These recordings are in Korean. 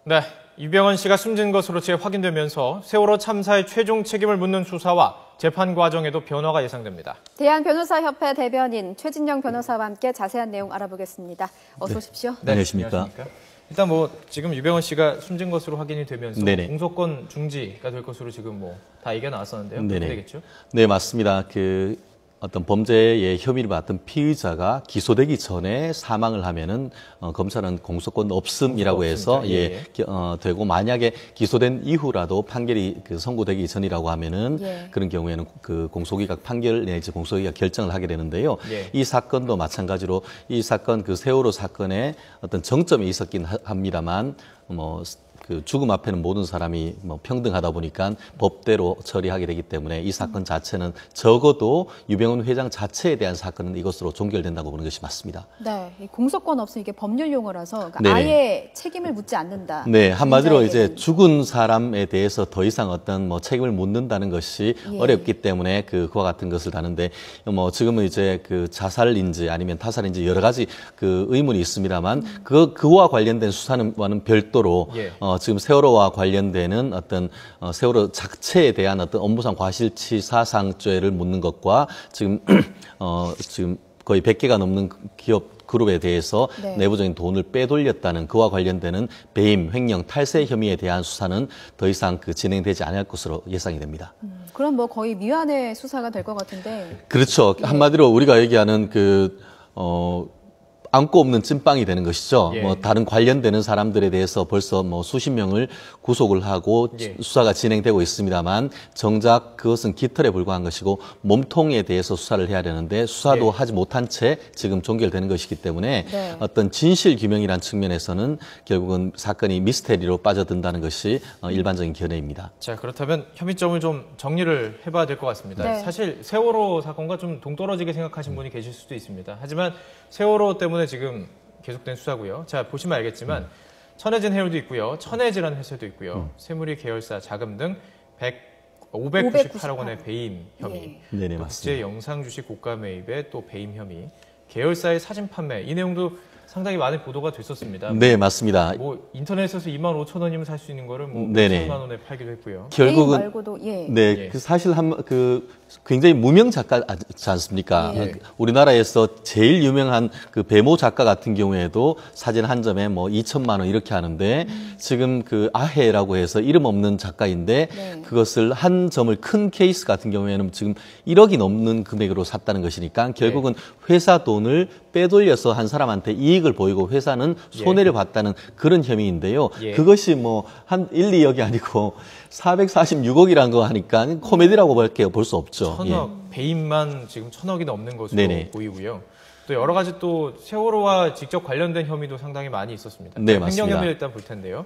네, 유병헌 씨가 숨진 것으로 재확인되면서 세월호 참사의 최종 책임을 묻는 수사와 재판 과정에도 변화가 예상됩니다. 대한변호사협회 대변인 최진영 변호사와 함께 자세한 내용 알아보겠습니다. 어서 오십시오. 네, 안녕하십니까. 일단 지금 유병헌 씨가 숨진 것으로 확인이 되면서 네네. 공소권 중지가 될 것으로 지금 다 얘기가 나왔었는데요. 네네. 되겠죠? 네, 맞습니다. 어떤 범죄의 혐의를 받은 피의자가 기소되기 전에 사망을 하면은 검찰은 공소권 없음이라고 해서 되고, 만약에 기소된 이후라도 판결이 선고되기 전이라고 하면은 그런 경우에는 공소기각 판결 내지 공소기각 결정을 하게 되는데요. 이 사건도 마찬가지로 이 사건 세월호 사건에 어떤 정점이 있었긴 합니다만 죽음 앞에는 모든 사람이 평등하다 보니까 법대로 처리하게 되기 때문에 이 사건 자체는 적어도 유병헌 회장 자체에 대한 사건은 이것으로 종결된다고 보는 것이 맞습니다. 네, 이 공소권 없음 이게 법률 용어라서 그러니까 아예 책임을 묻지 않는다. 네, 한마디로 이제 죽은 사람에 대해서 더 이상 어떤 책임을 묻는다는 것이 어렵기 때문에 그와 같은 것을 다는데 지금은 이제 자살인지 아니면 타살인지 여러 가지 의문이 있습니다만 그와 관련된 수사와는 별도로 지금 세월호와 관련되는 어떤 세월호 자체에 대한 어떤 업무상 과실치사상죄를 묻는 것과 지금 거의 100개가 넘는 기업 그룹에 대해서 내부적인 돈을 빼돌렸다는 그와 관련되는 배임, 횡령, 탈세 혐의에 대한 수사는 더 이상 진행되지 않을 것으로 예상이 됩니다. 그럼 거의 미완의 수사가 될 것 같은데. 그렇죠. 한마디로 우리가 얘기하는 안고 없는 찐빵이 되는 것이죠. 다른 관련되는 사람들에 대해서 벌써 수십 명을 구속을 하고 수사가 진행되고 있습니다만 정작 그것은 깃털에 불과한 것이고 몸통에 대해서 수사를 해야 되는데 수사도 하지 못한 채 지금 종결되는 것이기 때문에 어떤 진실 규명이라는 측면에서는 결국은 사건이 미스테리로 빠져든다는 것이 일반적인 견해입니다. 자, 그렇다면 혐의점을 좀 정리를 해봐야 될 것 같습니다. 사실 세월호 사건과 좀 동떨어지게 생각하신 분이 계실 수도 있습니다. 하지만 세월호 때문에 지금 계속된 수사고요. 자, 보시면 알겠지만 천혜진 해운도 있고요. 천혜지라는 회사도 있고요. 새누리 계열사 자금 등 598억 원의 배임 혐의. 네네, 국제 영상 주식 고가 매입에 또 배임 혐의. 계열사의 사진 판매. 이 내용도 상당히 많은 보도가 됐었습니다. 네, 맞습니다. 인터넷에서 25,000원이면 살 수 있는 거를 5천만 원에 팔기도 했고요. 결국은 말고도, 사실 굉장히 무명 작가지 않습니까? 우리나라에서 제일 유명한 배모 작가 같은 경우에도 사진 한 점에 2천만 원 이렇게 하는데 지금 아해라고 해서 이름 없는 작가인데 그것을 한 점을 큰 케이스 같은 경우에는 지금 1억이 넘는 금액으로 샀다는 것이니까 결국은 회사 돈을 빼돌려서 한 사람한테 이익을 보이고 회사는 손해를 봤다는 그런 혐의인데요. 그것이 한 1, 2억이 아니고 446억이라는 거 하니까 코미디라고 볼 수 없죠. 배임만 지금 1,000억이 넘는 것으로 보이고요. 또 여러 가지 또 세월호와 직접 관련된 혐의도 상당히 많이 있었습니다. 네, 맞습니다. 횡령 혐의를 일단 볼 텐데요.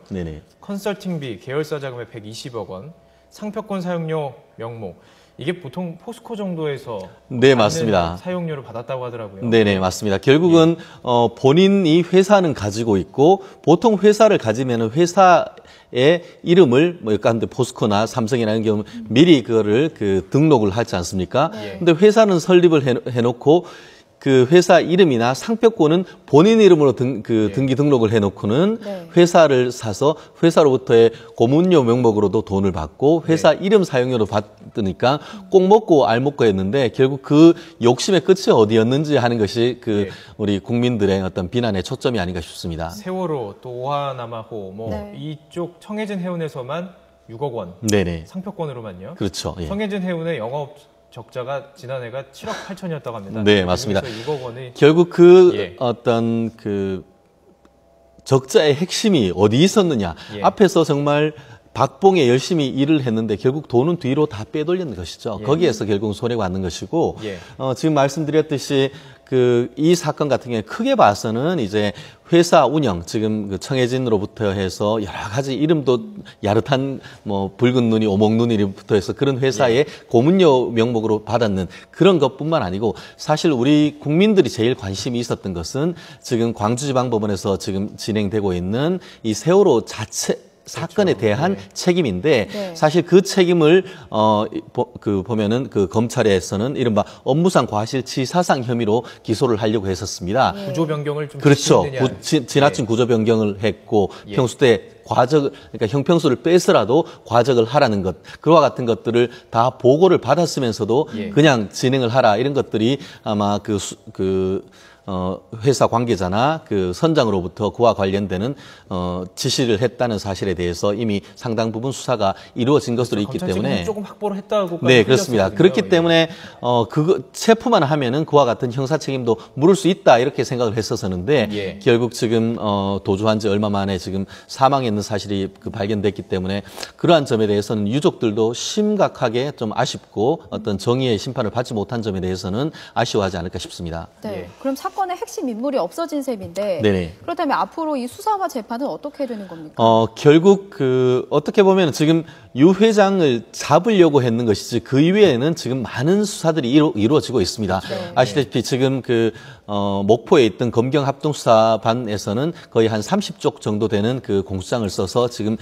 컨설팅비, 계열사 자금의 120억 원, 상표권 사용료 명목. 이게 보통 포스코 정도에서 맞습니다. 사용료를 받았다고 하더라고요. 네네, 맞습니다. 결국은 본인이 회사는 가지고 있고 보통 회사를 가지면 회사의 이름을 가운데 포스코나 삼성이나 이런 경우 미리 그거를 등록을 하지 않습니까? 근데 회사는 설립을 해놓고 그 회사 이름이나 상표권은 본인 이름으로 등기 등록을 해놓고는 회사를 사서 회사로부터의 고문료 명목으로도 돈을 받고 회사 이름 사용료도 받으니까 꼭 먹고 알 먹고 했는데 결국 그 욕심의 끝이 어디였는지 하는 것이 우리 국민들의 어떤 비난의 초점이 아닌가 싶습니다. 세월호 또 오하나마호 이쪽 청해진 해운에서만 6억 원 상표권으로만요. 그렇죠. 청해진 해운의 영업 적자가 지난해가 7억 8천이었다고 합니다. 네, 맞습니다. 6억 원이 결국 어떤 적자의 핵심이 어디 있었느냐. 앞에서 정말 박봉에 열심히 일을 했는데 결국 돈은 뒤로 다 빼돌리는 것이죠. 거기에서 결국 손해가 왔는 것이고 지금 말씀드렸듯이 이 사건 같은 경우에 크게 봐서는 이제 회사 운영, 지금 청해진으로부터 해서 여러 가지 이름도 야릇한 붉은 눈이 오목 눈이부터 해서 그런 회사의 고문료 명목으로 받았는 그런 것뿐만 아니고 사실 우리 국민들이 제일 관심이 있었던 것은 지금 광주지방법원에서 지금 진행되고 있는 이 세월호 자체 사건에 대한 책임인데 사실 그 책임을 보면은 검찰에서는 이른바 업무상 과실치사상 혐의로 기소를 하려고 했었습니다. 구조 변경을 좀 그렇죠. 지나친 구조 변경을 했고 평소 때 과적, 그러니까 형평수를 빼서라도 과적을 하라는 것, 그와 같은 것들을 다 보고를 받았으면서도 그냥 진행을 하라 이런 것들이 아마 회사 관계자나 그 선장으로부터 그와 관련되는 지시를 했다는 사실에 대해서 이미 상당 부분 수사가 이루어진 것으로 있기 때문에 조금 확보를 했다고. 네, 그렇습니다. 그렇기 때문에 체포만 하면은 그와 같은 형사 책임도 물을 수 있다 이렇게 생각을 했었었는데 결국 지금 도주한 지 얼마 만에 지금 사망했는 사실이 발견됐기 때문에 그러한 점에 대해서는 유족들도 심각하게 좀 아쉽고 어떤 정의의 심판을 받지 못한 점에 대해서는 아쉬워하지 않을까 싶습니다. 네. 그럼 사건의 핵심 인물이 없어진 셈인데 네네. 그렇다면 앞으로 이 수사와 재판은 어떻게 되는 겁니까? 결국 어떻게 보면 지금 유 회장을 잡으려고 했는 것이지 그 이외에는 지금 많은 수사들이 이루어지고 있습니다. 네. 아시다시피 지금 목포에 있던 검경합동수사반에서는 거의 한 30쪽 정도 되는 공소장을 써서 지금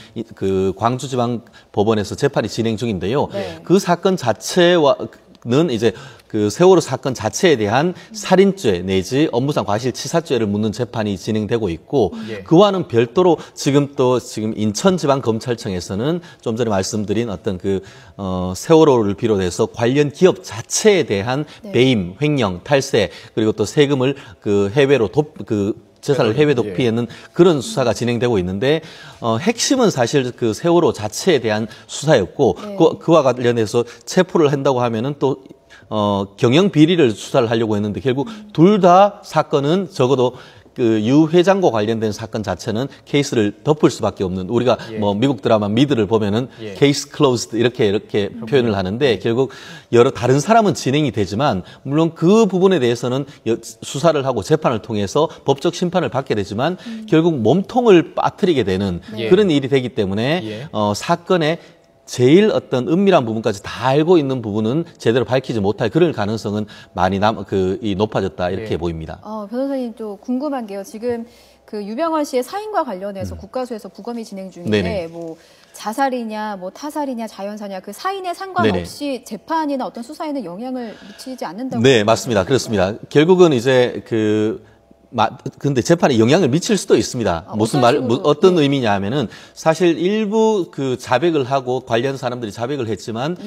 광주지방법원에서 재판이 진행 중인데요. 네. 그 사건 자체와는 이제 세월호 사건 자체에 대한 살인죄 내지 업무상 과실치사죄를 묻는 재판이 진행되고 있고 그와는 별도로 지금 인천지방검찰청에서는 좀 전에 말씀드린 어떤 세월호를 비롯해서 관련 기업 자체에 대한 배임, 횡령, 탈세 그리고 또 세금을 해외로 재산을 해외 도피하는 그런 수사가 진행되고 있는데 핵심은 사실 세월호 자체에 대한 수사였고 그와 관련해서 체포를 한다고 하면은 또 경영 비리를 수사를 하려고 했는데 결국 둘 다 사건은 적어도 유 회장과 관련된 사건 자체는 케이스를 덮을 수밖에 없는 우리가 미국 드라마 미드를 보면은 케이스 클로즈드 이렇게 표현을 하는데 결국 여러 다른 사람은 진행이 되지만 물론 그 부분에 대해서는 수사를 하고 재판을 통해서 법적 심판을 받게 되지만 결국 몸통을 빠뜨리게 되는 그런 일이 되기 때문에 사건의 제일 어떤 은밀한 부분까지 다 알고 있는 부분은 제대로 밝히지 못할 그럴 가능성은 많이 높아졌다 이렇게 보입니다. 변호사님 또 궁금한 게요. 지금 유병헌 씨의 사인과 관련해서 국가수에서 부검이 진행 중인데 네네. 뭐 자살이냐, 뭐 타살이냐, 자연사냐 그 사인에 상관없이 네네. 재판이나 어떤 수사에는 영향을 미치지 않는다고. 네, 맞습니다. 그렇습니다. 결국은 이제 근데 재판에 영향을 미칠 수도 있습니다. 어떤 의미냐 하면은 사실 일부 자백을 하고 관련 사람들이 자백을 했지만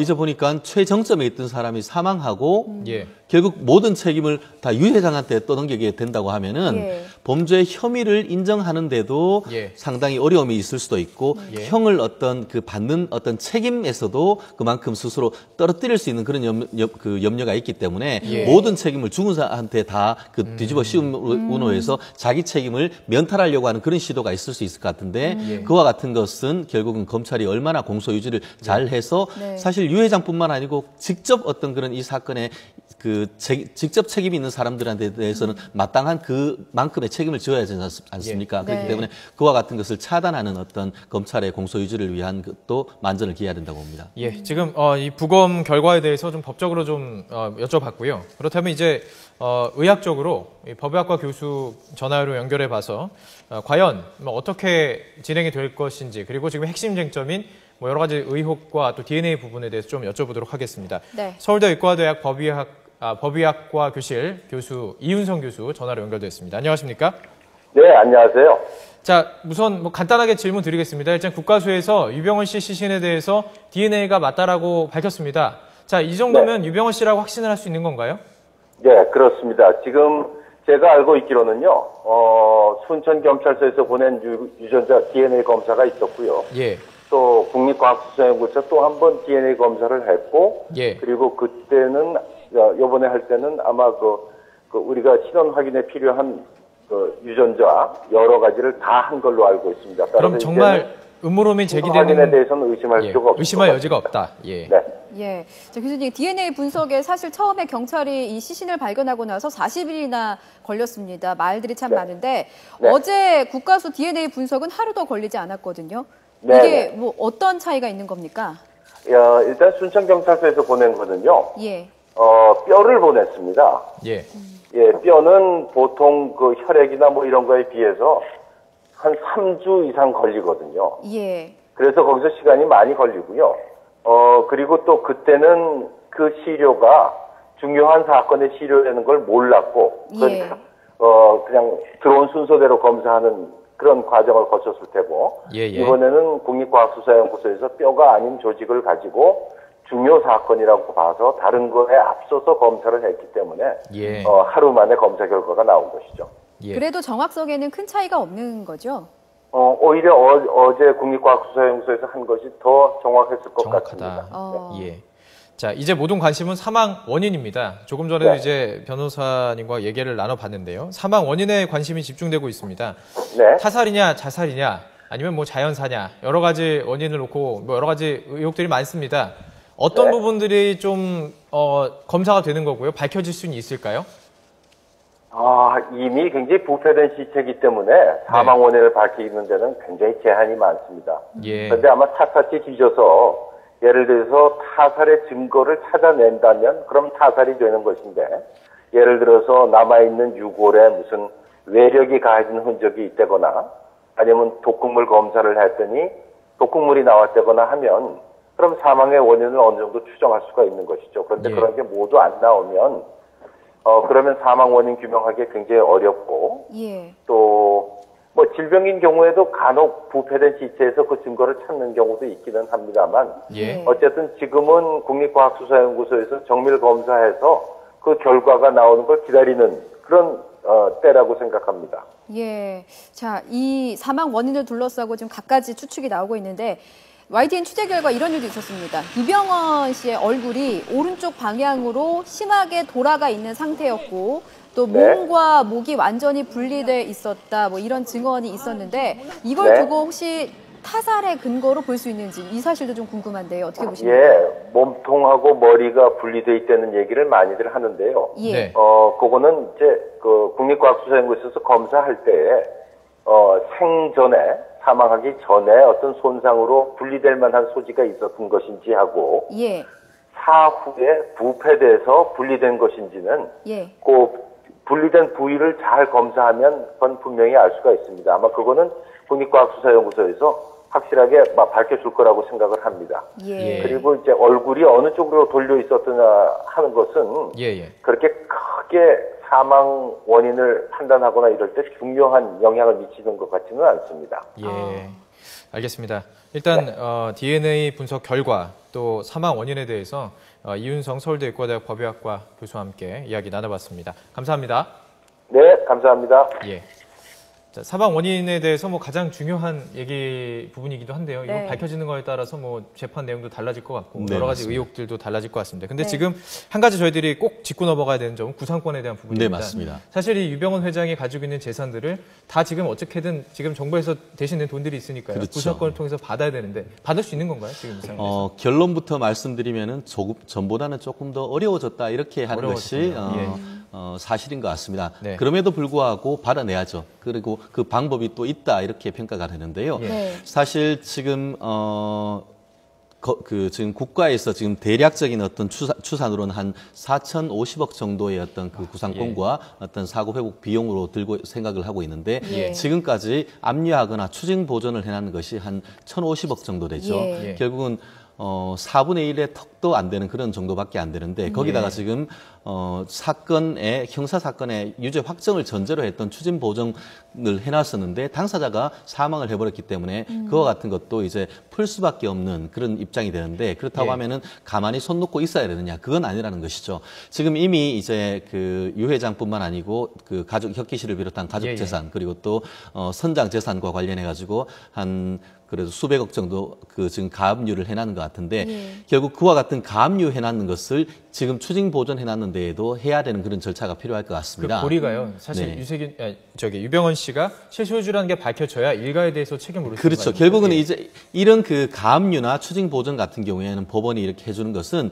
이제 보니까 최정점에 있던 사람이 사망하고 결국 모든 책임을 다 유 회장한테 떠넘기게 된다고 하면은 범죄 혐의를 인정하는데도 상당히 어려움이 있을 수도 있고 형을 받는 어떤 책임에서도 그만큼 스스로 떨어뜨릴 수 있는 그런 염려가 있기 때문에 모든 책임을 죽은 사람한테 다 뒤집어 씌움으로 해서 자기 책임을 면탈하려고 하는 그런 시도가 있을 수 있을 것 같은데 그와 같은 것은 결국은 검찰이 얼마나 공소 유지를 잘 해서 사실 유 회장뿐만 아니고 직접 어떤 그런 이 사건에 직접 책임이 있는 사람들한테 대해서는 마땅한 그만큼의 책임을 져야 되지 않습니까? 그렇기 때문에 그와 같은 것을 차단하는 어떤 검찰의 공소 유지를 위한 것도 만전을 기해야 된다고 봅니다. 지금 이 부검 결과에 대해서 좀 법적으로 좀 여쭤봤고요. 그렇다면 이제 의학적으로 법의학과 교수 전화로 연결해 봐서 과연 어떻게 진행이 될 것인지 그리고 지금 핵심 쟁점인 여러 가지 의혹과 또 DNA 부분에 대해서 좀 여쭤보도록 하겠습니다. 네. 서울대 의과대학 법의학과 교실 교수 이윤성 교수 전화로 연결됐습니다. 안녕하십니까? 네, 안녕하세요. 자, 우선 간단하게 질문 드리겠습니다. 일단 국가수에서 유병헌 씨 시신에 대해서 DNA가 맞다라고 밝혔습니다. 자, 이 정도면 유병헌 씨라고 확신을 할 수 있는 건가요? 네, 그렇습니다. 지금 제가 알고 있기로는요, 순천경찰서에서 보낸 유전자 DNA 검사가 있었고요. 또 국립과학수사연구소 또 한 번 DNA 검사를 했고, 그리고 그때는 요번에 할 때는 아마 우리가 신원 확인에 필요한 유전자 여러 가지를 다 한 걸로 알고 있습니다. 그럼 정말 음모론이 제기되는 확인에 대해서는 의심할 필요가 없다. 의심할 여지가 없다. 네. 자, 교수님, DNA 분석에 사실 처음에 경찰이 이 시신을 발견하고 나서 40일이나 걸렸습니다. 말들이 참 많은데 어제 국가수 DNA 분석은 하루 더 걸리지 않았거든요. 이게 뭐 어떤 차이가 있는 겁니까? 일단 순천경찰서에서 보낸 거는요. 뼈를 보냈습니다. 뼈는 보통 혈액이나 뭐 이런 거에 비해서 한 3주 이상 걸리거든요. 그래서 거기서 시간이 많이 걸리고요. 그리고 또 그때는 그 시료가 중요한 사건의 시료라는 걸 몰랐고, 그러니까, 그냥 들어온 순서대로 검사하는 그런 과정을 거쳤을 테고 이번에는 국립과학수사연구소에서 뼈가 아닌 조직을 가지고 중요 사건이라고 봐서 다른 거에 앞서서 검사를 했기 때문에 하루 만에 검사 결과가 나온 것이죠. 그래도 정확성에는 큰 차이가 없는 거죠? 오히려 어제 국립과학수사연구소에서 한 것이 더 정확했을 것 같습니다. 예. 자, 이제 모든 관심은 사망 원인입니다. 조금 전에도 이제 변호사님과 얘기를 나눠봤는데요. 사망 원인에 관심이 집중되고 있습니다. 타살이냐, 자살이냐, 아니면 뭐 자연사냐, 여러 가지 원인을 놓고 뭐 여러 가지 의혹들이 많습니다. 어떤 부분들이 좀 검사가 되는 거고요? 밝혀질 수는 있을까요? 이미 굉장히 부패된 시체이기 때문에 사망 원인을 밝히는 데는 굉장히 제한이 많습니다. 그런데 아마 샅샅이 뒤져서 예를 들어서 타살의 증거를 찾아낸다면 그럼 타살이 되는 것인데 예를 들어서 남아있는 유골에 무슨 외력이 가해진 흔적이 있다거나 아니면 독극물 검사를 했더니 독극물이 나왔다거나 하면 그럼 사망의 원인을 어느 정도 추정할 수가 있는 것이죠. 그런데 그런 게 모두 안 나오면 그러면 사망 원인 규명하기 굉장히 어렵고 또 뭐 질병인 경우에도 간혹 부패된 시체에서 그 증거를 찾는 경우도 있기는 합니다만 어쨌든 지금은 국립과학수사연구소에서 정밀 검사해서 그 결과가 나오는 걸 기다리는 그런 때라고 생각합니다. 자, 이 사망 원인을 둘러싸고 지금 갖가지 추측이 나오고 있는데 YTN 취재 결과 이런 일도 있었습니다. 유병헌 씨의 얼굴이 오른쪽 방향으로 심하게 돌아가 있는 상태였고 또 몸과 목이 완전히 분리돼 있었다. 뭐 이런 증언이 있었는데 이걸 두고 혹시 타살의 근거로 볼 수 있는지 이 사실도 좀 궁금한데요. 어떻게 보십니까? 몸통하고 머리가 분리돼 있다는 얘기를 많이들 하는데요. 그거는 이제 그 국립과학수사연구소에서 검사할 때에 생전에 사망하기 전에 어떤 손상으로 분리될 만한 소지가 있었던 것인지 하고 사후에 부패돼서 분리된 것인지는 그 분리된 부위를 잘 검사하면 그건 분명히 알 수가 있습니다. 아마 그거는 국립과학수사연구소에서 확실하게 밝혀줄 거라고 생각을 합니다. 그리고 이제 얼굴이 어느 쪽으로 돌려 있었느냐 하는 것은 그렇게 크게 사망 원인을 판단하거나 이럴 때 중요한 영향을 미치는 것 같지는 않습니다. 알겠습니다. 일단 DNA 분석 결과 또 사망 원인에 대해서 이윤성 서울대 의과대학 법의학과 교수와 함께 이야기 나눠봤습니다. 감사합니다. 네, 감사합니다. 자, 사망 원인에 대해서 뭐 가장 중요한 얘기 부분이기도 한데요. 이거 밝혀지는 거에 따라서 뭐 재판 내용도 달라질 것 같고 여러 가지 맞습니다. 의혹들도 달라질 것 같습니다. 근데 지금 한 가지 저희들이 꼭 짚고 넘어가야 되는 점은 구상권에 대한 부분입니다. 맞습니다. 사실 이 유병헌 회장이 가지고 있는 재산들을 다 지금 어떻게든 지금 정부에서 대신 낸 돈들이 있으니까요. 구상권을 통해서 받아야 되는데 받을 수 있는 건가요? 지금 이 상황에서? 결론부터 말씀드리면은 전보다는 조금 더 어려워졌다 이렇게 하는 것이 사실인 것 같습니다. 그럼에도 불구하고 받아내야죠. 그리고 그 방법이 또 있다 이렇게 평가가 되는데요. 사실 지금 지금 국가에서 지금 대략적인 어떤 추산으로는 한 4,050억 정도의 어떤 그 구상권과 어떤 사고 회복 비용으로 들고 생각을 하고 있는데 지금까지 압류하거나 추징 보전을 해놨는 것이 한 1,050억 정도 되죠. 결국은 4분의 1의 턱도 안 되는 그런 정도밖에 안 되는데 거기다가 지금 형사 사건의 유죄 확정을 전제로 했던 추징 보정을 해놨었는데 당사자가 사망을 해버렸기 때문에 그와 같은 것도 이제 풀 수밖에 없는 그런 입장이 되는데 그렇다고 하면은 가만히 손 놓고 있어야 되느냐 그건 아니라는 것이죠. 지금 이미 이제 그 유 회장뿐만 아니고 그 가족 혁기 씨를 비롯한 가족 재산 그리고 또 선장 재산과 관련해 가지고 그래도 수백억 정도 지금 가압류를 해놨는 것 같은데 결국 그와 같은 가압류 해놨는 것을 지금 추징 보전해놨는 데에도 해야 되는 그런 절차가 필요할 것 같습니다. 그 고리가요. 사실 유병헌 씨가 실소유주라는 게 밝혀져야 일가에 대해서 책임을 물을 수 있는 그렇죠. 결국은 이제 이런 그 가압류나 추징 보전 같은 경우에는 법원이 이렇게 해주는 것은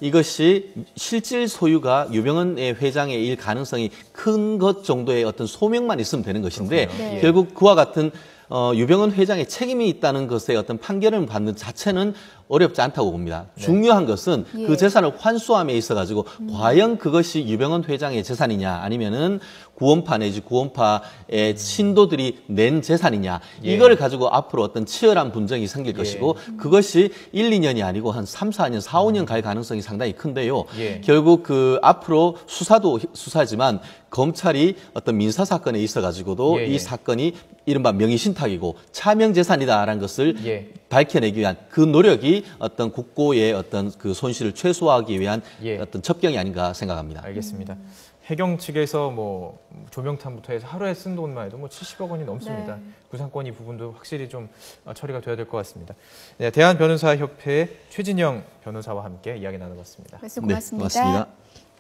이것이 실질 소유가 유병헌 회장의 일 가능성이 큰 것 정도의 어떤 소명만 있으면 되는 것인데 결국 그와 같은 유병헌 회장의 책임이 있다는 것에 어떤 판결을 받는 자체는 어렵지 않다고 봅니다. 중요한 것은 그 재산을 환수함에 있어가지고 과연 그것이 유병헌 회장의 재산이냐 아니면은 구원파 내지 구원파의 신도들이 낸 재산이냐 이걸 가지고 앞으로 어떤 치열한 분쟁이 생길 것이고 그것이 1, 2년이 아니고 한 3, 4년, 4, 5년 갈 가능성이 상당히 큰데요. 결국 그 앞으로 수사도 수사지만 검찰이 어떤 민사 사건에 있어가지고도 이 사건이 이른바 명의신탁이고 차명재산이다라는 것을 밝혀내기 위한 그 노력이 어떤 국고의 어떤 그 손실을 최소화하기 위한 어떤 첩경이 아닌가 생각합니다. 알겠습니다. 해경 측에서 뭐 조명탄부터 해서 하루에 쓴 돈만 해도 뭐 70억 원이 넘습니다. 구상권 이 부분도 확실히 좀 처리가 돼야 될 것 같습니다. 네, 대한변호사협회 최진영 변호사와 함께 이야기 나눠봤습니다. 말씀 고맙습니다. 네, 고맙습니다.